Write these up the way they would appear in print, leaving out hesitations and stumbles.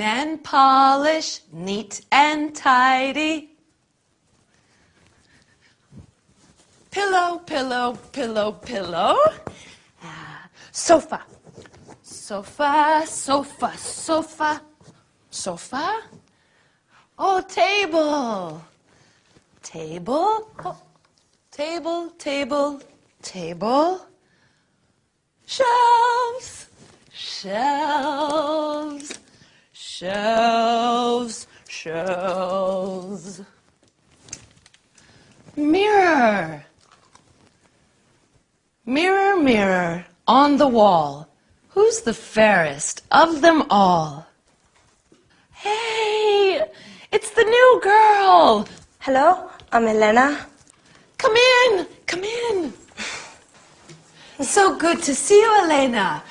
and polish, neat and tidy. Pillow, pillow, pillow, pillow. Sofa. Sofa, sofa, sofa, sofa. Oh, table. Table. Oh, table, table, table. Shelves. Shelves. Shelves. Shelves. Mirror. Mirror, mirror, on the wall, who's the fairest of them all? Hey, it's the new girl. Hello, I'm Elena. Come in, come in. So good to see you, Elena.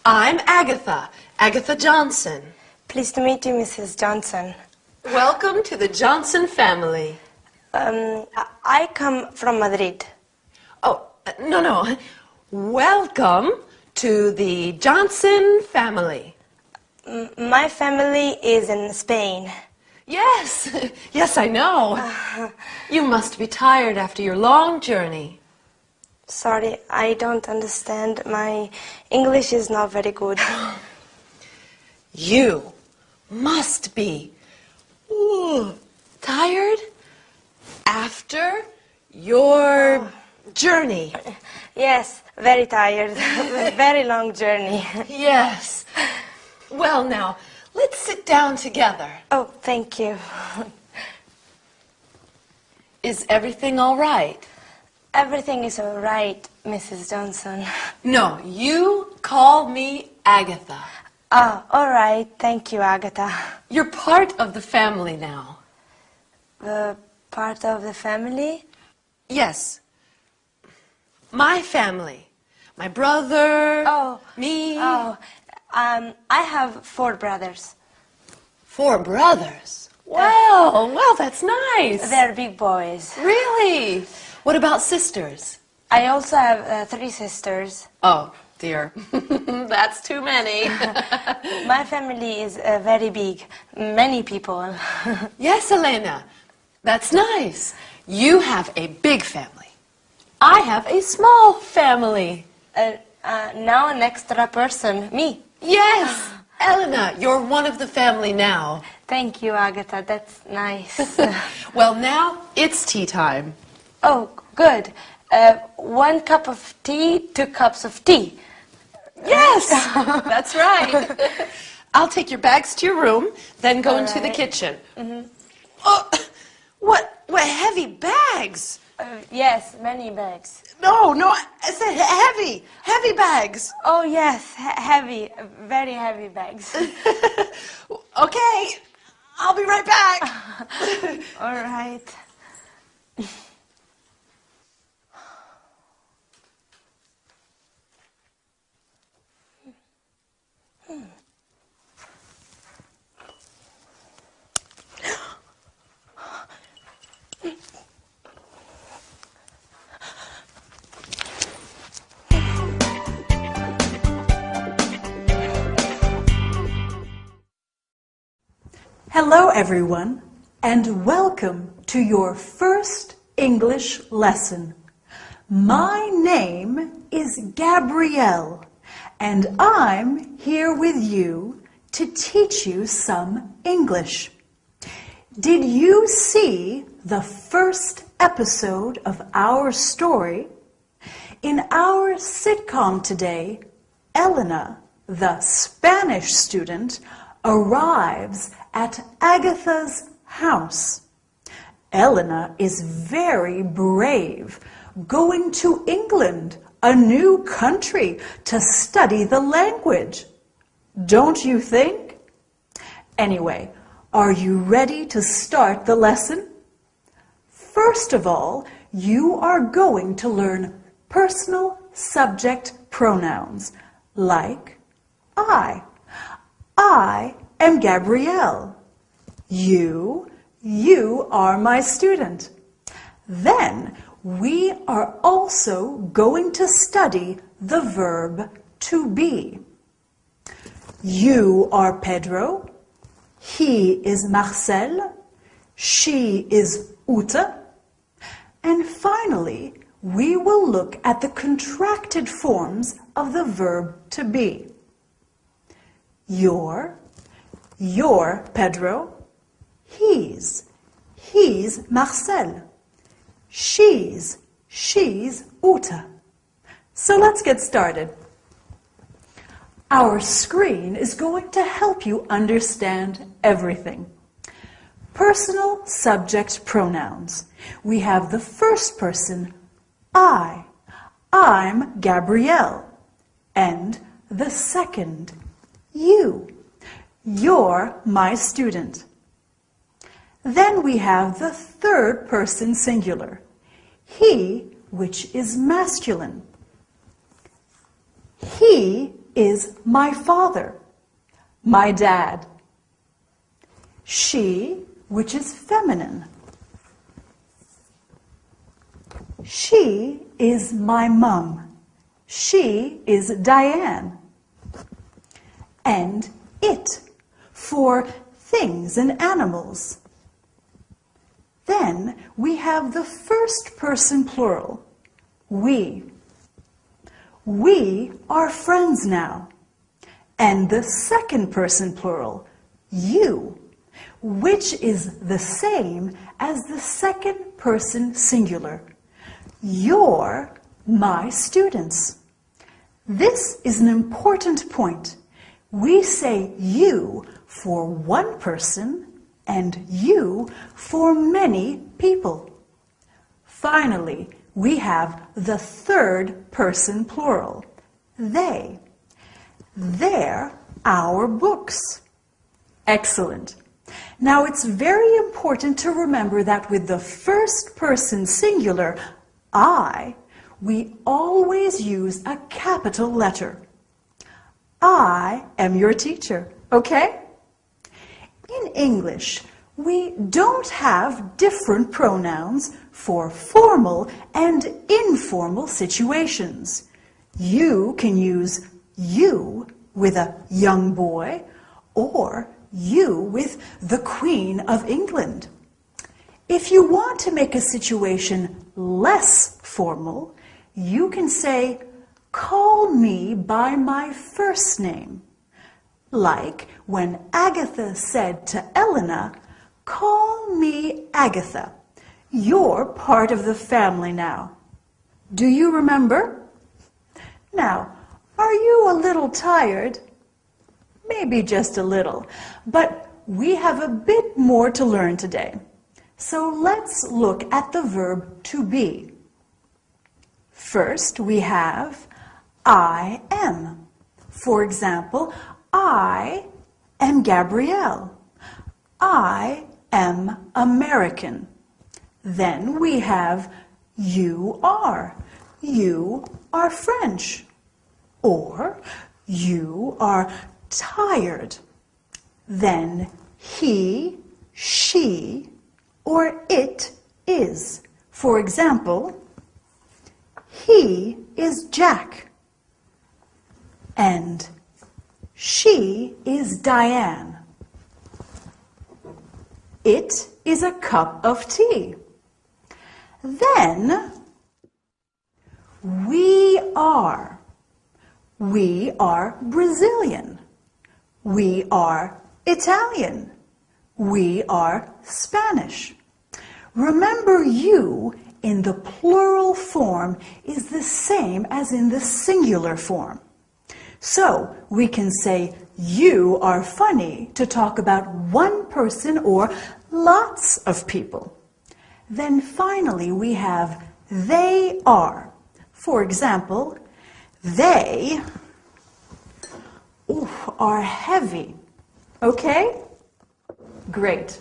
I'm Agatha, Agatha Johnson. Pleased to meet you, Mrs. Johnson. Welcome to the Johnson family. I come from Madrid. Oh, no. Welcome to the Johnson family. My family is in Spain. Yes, yes, I know. You must be tired after your long journey. Sorry, I don't understand. My English is not very good. You must be tired after your journey. Yes, very tired. Very long journey. Yes. Well, now, let's sit down together. Oh, thank you. Is everything all right? Everything is all right, Mrs. Johnson. No, you call me Agatha. Ah, all right. Thank you, Agatha. You're part of the family now. Part of the family? Yes. My family. My brother. Oh. Me. Oh, I have 4 brothers. 4 brothers. Well, that's nice. They're big boys. Really? What about sisters? I also have 3 sisters. Oh, dear. That's too many. My family is very big. Many people. Yes, Elena. That's nice. You have a big family. I have a small family. Now an extra person. Me. Yes. Elena, you're one of the family now. Thank you, Agatha. That's nice. Well, now it's tea time. Oh, good. 1 cup of tea, 2 cups of tea. Yes, that's right. I'll take your bags to your room, then go into the right. kitchen. Oh, what heavy bags? Yes, many bags. No, I said heavy bags. Oh, yes, heavy, very heavy bags. Okay, I'll be right back. All right. Hello everyone, and welcome to your first English lesson. My name is Gabrielle, and I'm here with you to teach you some English. Did you see the first episode of our story? In our sitcom today, Elena, the Spanish student, arrives at Agatha's house. Elena is very brave, going to England, a new country, to study the language. Don't you think? Anyway, are you ready to start the lesson? First of all, you are going to learn personal subject pronouns like I. I am Gabrielle. You are my student. Then we are also going to study the verb to be. You are Pedro. He is Marcel. She is Ute. And finally, we will look at the contracted forms of the verb to be. Your Pedro. He's Marcel. She's Ute. So let's get started. Our screen is going to help you understand everything. Personal subject pronouns. We have the first person, I. I'm Gabrielle. And the second, you. You're my student. Then we have the third person singular, he, which is masculine. He is my father, my dad. She, which is feminine. She is my mum. She is Diane. And it, for things and animals. Then we have the first person plural, we. We are friends now. And the second person plural, you, which is the same as the second person singular. You're my students. This is an important point. We say you for one person and you for many people. Finally, we have the third person plural, they. They're our books. Excellent. Now it's very important to remember that with the first person singular, I, we always use a capital letter. I am your teacher, okay? In English, we don't have different pronouns for formal and informal situations. You can use you with a young boy or you with the Queen of England. If you want to make a situation less formal, you can say, call me by my first name. Like when Agatha said to Elena, call me Agatha. You're part of the family now. Do you remember? Now, are you a little tired? Maybe just a little, but we have a bit more to learn today. So let's look at the verb to be. First, we have I am. For example, I am Gabrielle. I am American. Then we have you are. You are French. Or you are tired. Then he, she, or it is. For example, he is Jack. And she is Diane. It is a cup of tea. Then we are. We are Brazilian. We are Italian. We are Spanish. Remember, you in the plural form is the same as in the singular form. So we can say you are funny to talk about one person or lots of people. Then finally we have they are. For example, they are heavy. Okay? Great.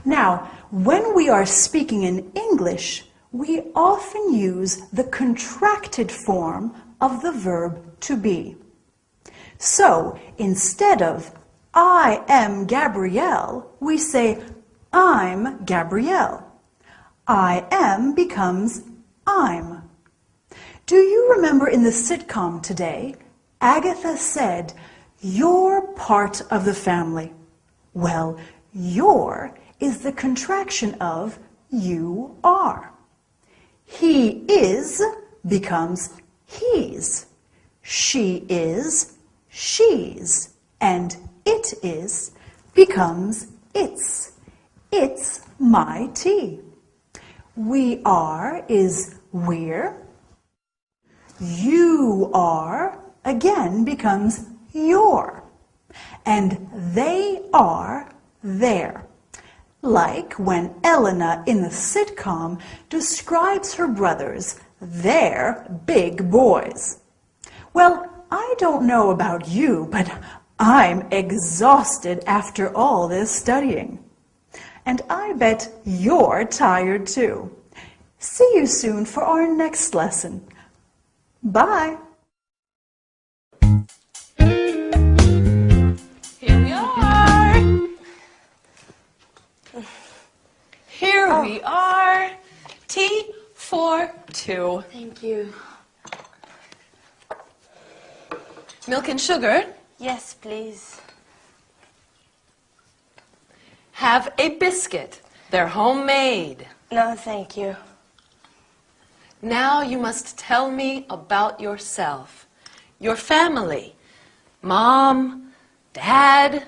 Now, when we are speaking in English, we often use the contracted form of the verb to be. So, instead of I am Gabrielle, we say I'm Gabrielle. I am becomes I'm. Do you remember in the sitcom today, Agatha said, you're part of the family. Well, your is the contraction of you are. He is becomes he's. She is she's. And it is becomes its. It's my tea. We are is we're. You are again becomes your. And they are their. Like when Elena in the sitcom describes her brothers, they're big boys. Well, I don't know about you, but I'm exhausted after all this studying. And I bet you're tired too. See you soon for our next lesson. Bye. Here we are. Here we are. Tea for two. Thank you. Milk and sugar. Yes, please. Have a biscuit. They're homemade. No, thank you. Now you must tell me about yourself. Your family. Mom, Dad,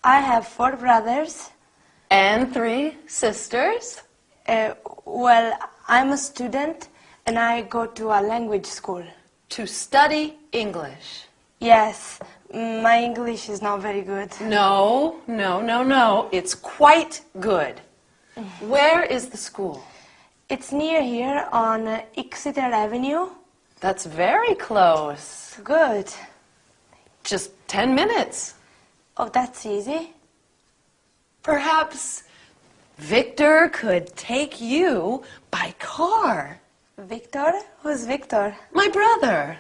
I have 4 brothers. and 3 sisters. Well, I'm a student and I go to a language school. To study English. Yes, my English is not very good. No. It's quite good. Where is the school? It's near here on Exeter Avenue. That's very close. Good. Just 10 minutes. Oh, that's easy. Perhaps Victor could take you by car. Victor? Who's Victor? My brother.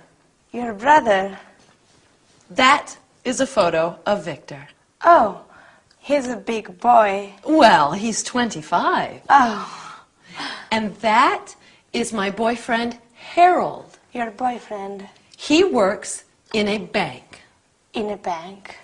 Your brother. That is a photo of Victor. Oh, he's a big boy. Well, he's 25. Oh, And that is my boyfriend, Harold. your boyfriend He works in a bank. in a bank.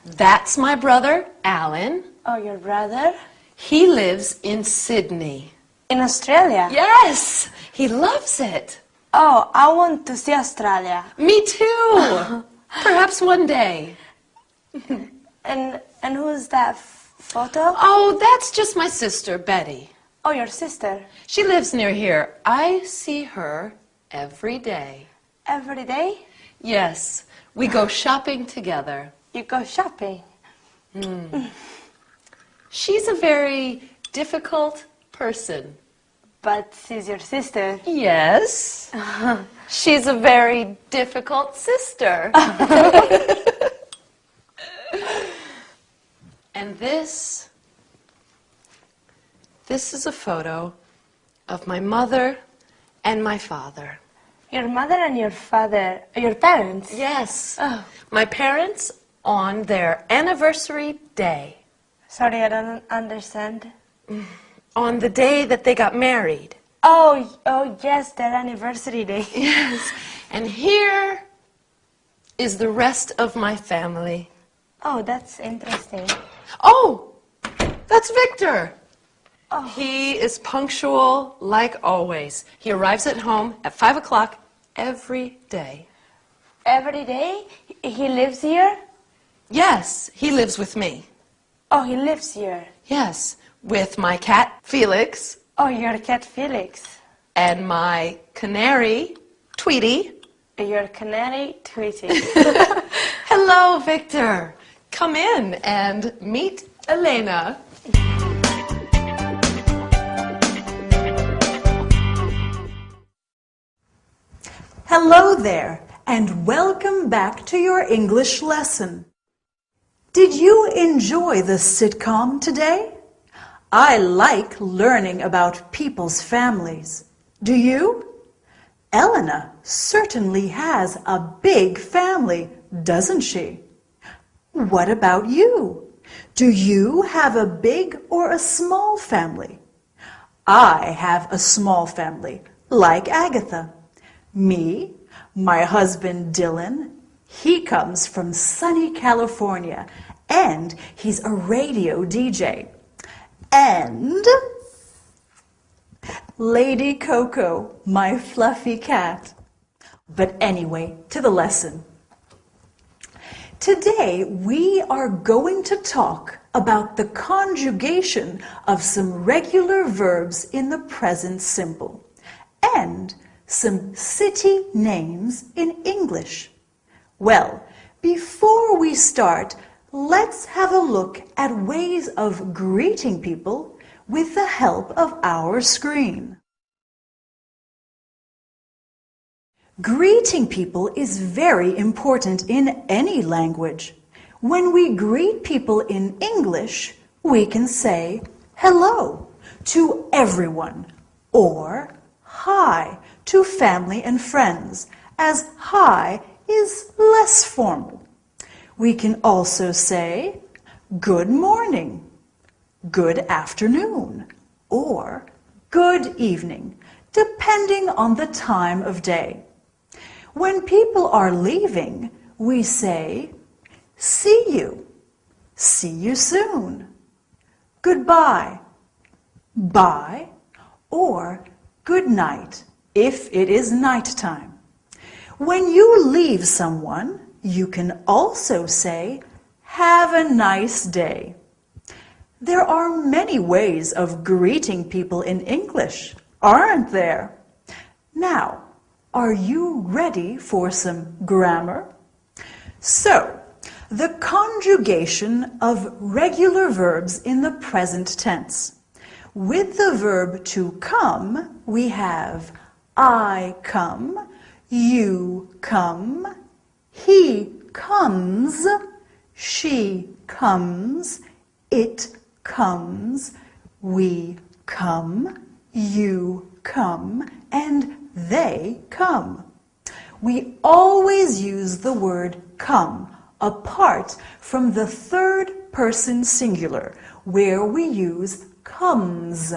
That's my brother, Alan. Oh, your brother? He lives in Sydney. In Australia? Yes, he loves it. Oh, I want to see Australia. Me too. Perhaps one day. And who's that photo? Oh, that's just my sister, Betty. Oh, your sister. She lives near here. I see her every day. Every day? Yes, we go shopping together. You go shopping. She's a very difficult person. But she's your sister. Yes. She's a very difficult sister. And this is a photo of my mother and my father. Your mother and your father, your parents? Yes. Oh. My parents on their anniversary day. Sorry, I don't understand. On the day that they got married. Oh, yes, their anniversary day. Yes. And here is the rest of my family. Oh, that's interesting. Oh, that's Victor. Oh. He is punctual like always. He arrives at home at 5 o'clock every day. Every day? He lives here? Yes, he lives with me. Oh, he lives here. Yes, with my cat, Felix, Oh, your cat Felix. and my canary, Tweety. Your canary Tweety. Hello, Victor. Come in and meet Elena. Hello there, and welcome back to your English lesson. Did you enjoy the sitcom today? I like learning about people's families. Do you? Elena certainly has a big family, doesn't she? What about you? Do you have a big or a small family? I have a small family, like Agatha. Me, my husband Dylan, he comes from sunny California, and he's a radio DJ. And Lady Coco, my fluffy cat. But anyway, to the lesson. Today we are going to talk about the conjugation of some regular verbs in the present simple and some city names in English. Well, before we start, let's have a look at ways of greeting people with the help of our screen. Greeting people is very important in any language. When we greet people in English, we can say hello to everyone or hi to family and friends, as hi is less formal. We can also say good morning, good afternoon, or good evening, depending on the time of day. When people are leaving, we say, see you soon, goodbye, bye, or good night if it is nighttime. When you leave someone, you can also say, have a nice day. There are many ways of greeting people in English, aren't there? Now, are you ready for some grammar? So, the conjugation of regular verbs in the present tense. With the verb to come, we have I come, you come, he comes, she comes, it comes, we come, you come, and they come. We always use the word come apart from the third person singular, where we use comes.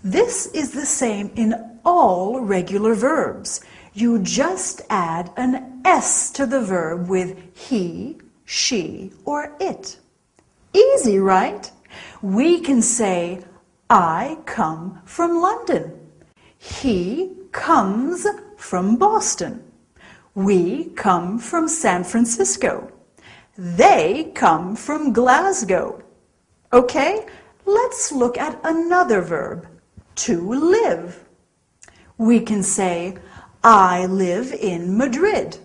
This is the same in all regular verbs. You just add an S to the verb with he, she, or it. Easy, right? We can say, I come from London. He comes from Boston. We come from San Francisco. They come from Glasgow. Okay, let's look at another verb, to live. We can say, I live in Madrid.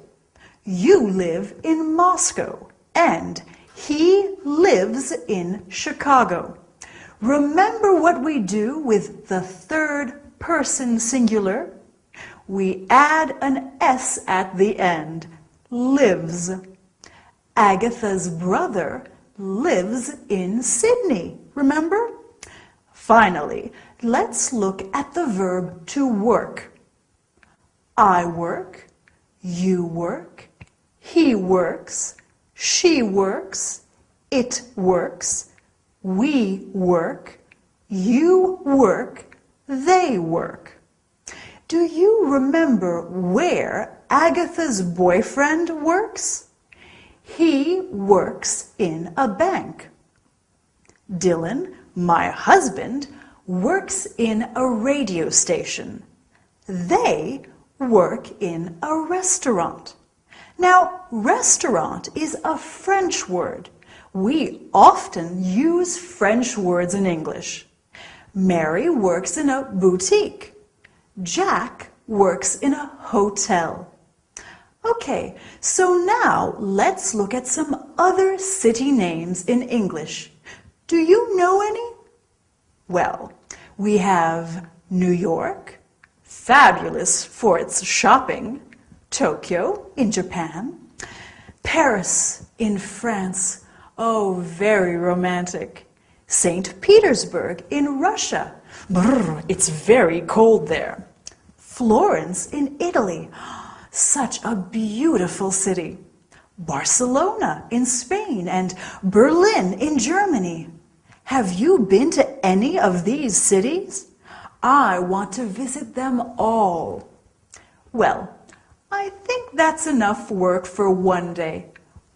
You live in Moscow. And he lives in Chicago. Remember what we do with the third person singular? We add an S at the end, lives. Agatha's brother lives in Sydney, remember? Finally, let's look at the verb to work. I work, you work, he works, she works, it works, we work, you work, they work. Do you remember where Agatha's boyfriend works? He works in a bank. Dylan, my husband, works in a radio station. They work in a restaurant. Now, restaurant is a French word. We often use French words in English. Mary works in a boutique. Jack works in a hotel. Okay, so now let's look at some other city names in English. Do you know any? Well, we have New York, fabulous for its shopping, Tokyo in Japan, Paris in France, oh, very romantic, St. Petersburg in Russia, brr, it's very cold there, Florence in Italy, such a beautiful city, Barcelona in Spain, and Berlin in Germany. Have you been to any of these cities? I want to visit them all. Well, I think that's enough work for one day.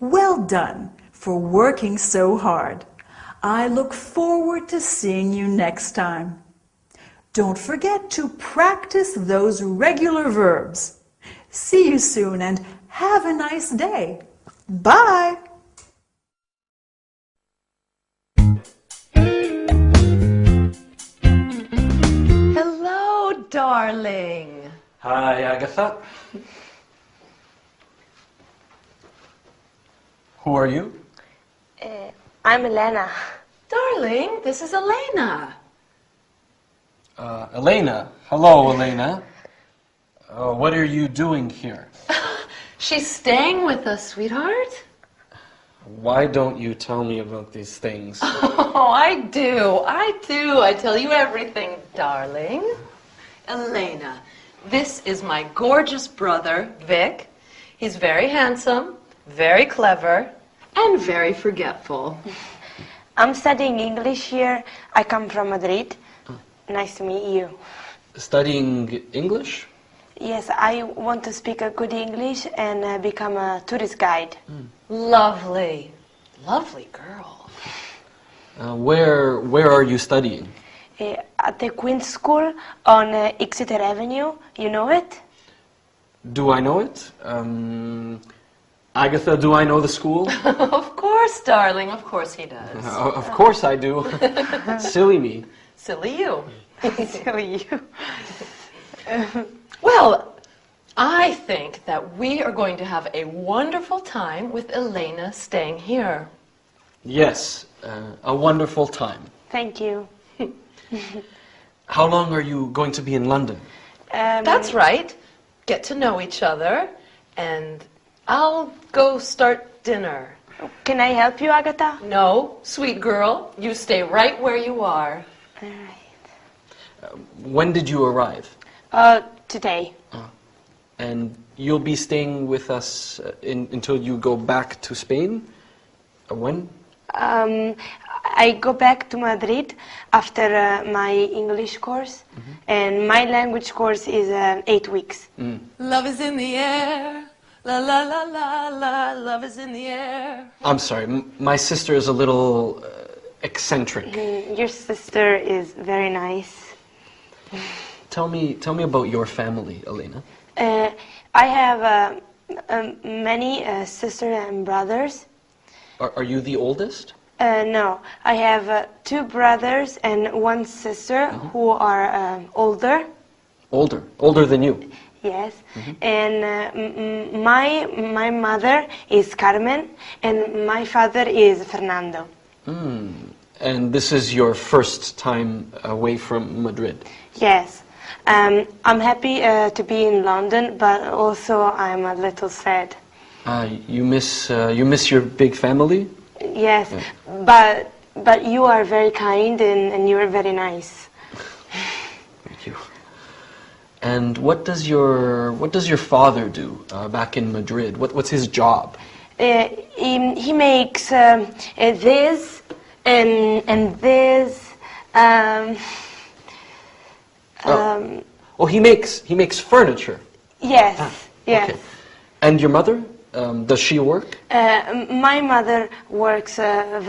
Well done for working so hard. I look forward to seeing you next time. Don't forget to practice those regular verbs. See you soon and have a nice day. Bye! Hello, darling. Hi, Agatha. Who are you? I'm Elena. Darling, this is Elena. Elena. Hello, Elena. What are you doing here? She's staying with us, sweetheart. Why don't you tell me about these things? Oh, I do. I tell you everything, darling. Elena, this is my gorgeous brother, Vic. He's very handsome, very clever, and very forgetful. I'm studying English here. I come from Madrid. Nice to meet you. Studying English? Yes, I want to speak a good English and become a tourist guide. Lovely. Lovely girl. Where are you studying? At the Queen's School on Exeter Avenue. You know it? Do I know it? Agatha, do I know the school? Of course, darling. Of course he does. Of course I do. Silly me. Silly you. Silly you. Well, I think that we are going to have a wonderful time with Elena staying here. Yes, a wonderful time. Thank you. How long are you going to be in London? That's right. Get to know each other, and I'll go start dinner. Can I help you, Agatha? No, sweet girl, you stay right where you are. All right. When did you arrive? Today. And you'll be staying with us until you go back to Spain? When? I go back to Madrid after my English course, and my language course is 8 weeks. Love is in the air. La la la la la. Love is in the air. I'm sorry, my sister is a little eccentric. Your sister is very nice. Tell me about your family, Elena. I have many sisters and brothers. Are you the oldest? No, I have 2 brothers and 1 sister who are older. Older than you? Yes, and my mother is Carmen and my father is Fernando. And this is your first time away from Madrid? Yes, I'm happy to be in London, but also I'm a little sad. You miss your big family? Yes, but you are very kind and you are very nice. Thank you. And what does your father do back in Madrid? What's his job? He makes this and this. He makes furniture. Yes, yes. Okay. And your mother? Does she work? My mother works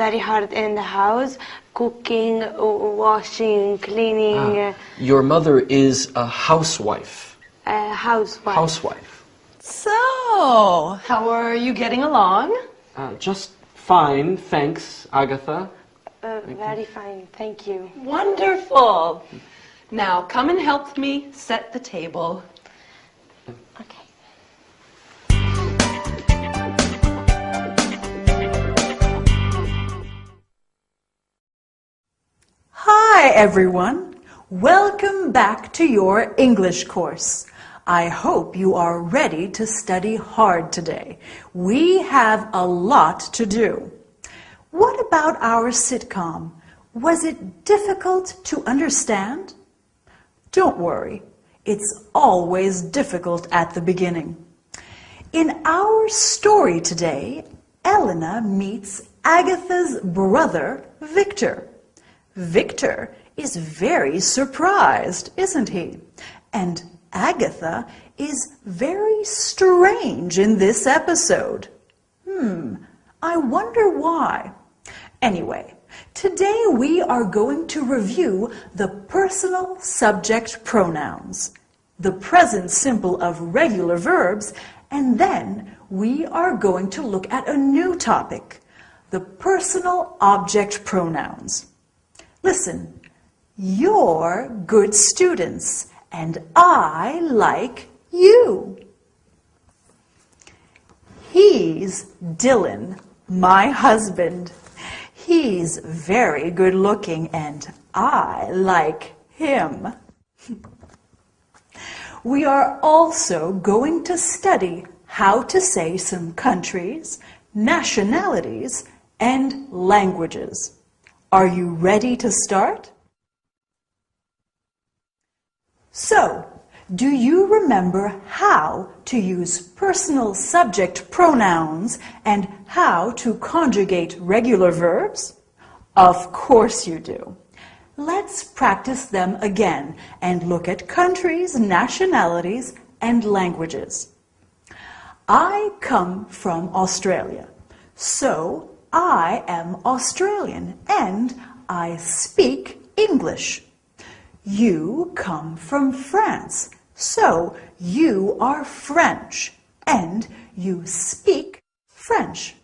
very hard in the house, cooking, washing, cleaning. Your mother is a housewife. Housewife. Housewife. So, how are you getting along? Just fine, thanks, Agatha. Very fine, thank you. Wonderful. Now, come and help me set the table. Okay. Hi everyone! Welcome back to your English course. I hope you are ready to study hard today. We have a lot to do. What about our sitcom? Was it difficult to understand? Don't worry, it's always difficult at the beginning. In our story today, Elena meets Agatha's brother, Victor. Victor is very surprised, isn't he? And Agatha is very strange in this episode. I wonder why. Anyway, today we are going to review the personal subject pronouns, the present simple of regular verbs, and then we are going to look at a new topic, the personal object pronouns. Listen, you're good students, and I like you. He's Dylan, my husband. He's very good looking, and I like him. We are also going to study how to say some countries, nationalities, and languages. Are you ready to start? So, do you remember how to use personal subject pronouns and how to conjugate regular verbs? Of course you do. Let's practice them again and look at countries, nationalities, and languages. I come from Australia, so I am Australian and I speak English. You come from France, so you are French and you speak French.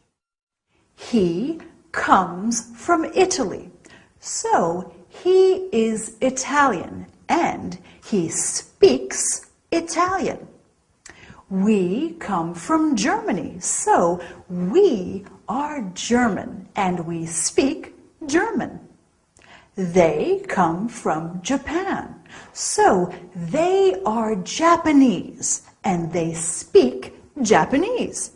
He comes from Italy, so he is Italian and he speaks Italian. We come from Germany, so we are German and we speak German. They come from Japan, so they are Japanese and they speak Japanese.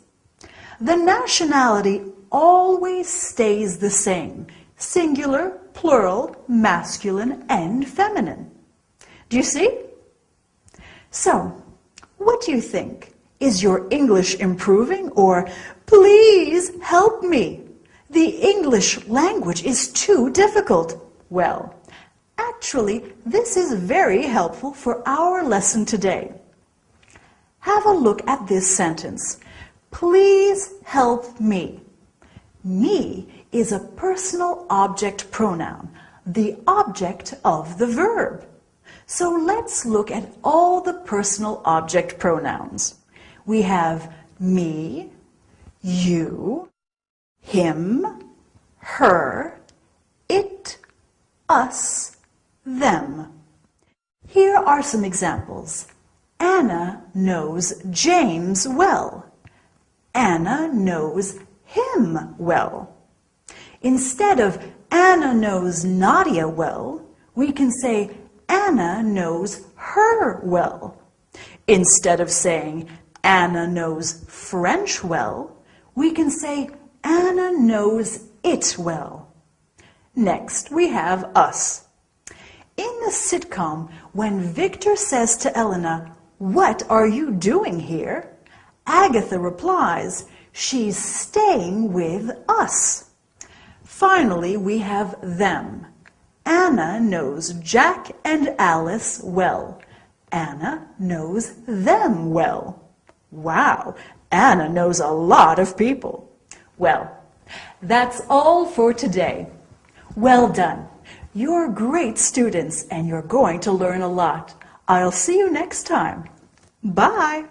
The nationality always stays the same, singular, plural, masculine, and feminine. Do you see? So, what do you think? Is your English improving, or please help me? The English language is too difficult. Well, actually, this is very helpful for our lesson today. Have a look at this sentence. Please help me. Me is a personal object pronoun, the object of the verb. So let's look at all the personal object pronouns. We have me, you, him, her, it, us, them. Here are some examples. Anna knows James well. Anna knows him well. Instead of Anna knows Nadia well, we can say Anna knows her well. Instead of saying Anna knows French well, we can say Anna knows it well. Next, we have us. In the sitcom, when Victor says to Elena, "What are you doing here?" Agatha replies, "She's staying with us." Finally, we have them. Anna knows Jack and Alice well. Anna knows them well. Wow, Anna knows a lot of people. Well, that's all for today. Well done. You're great students and you're going to learn a lot. I'll see you next time. Bye.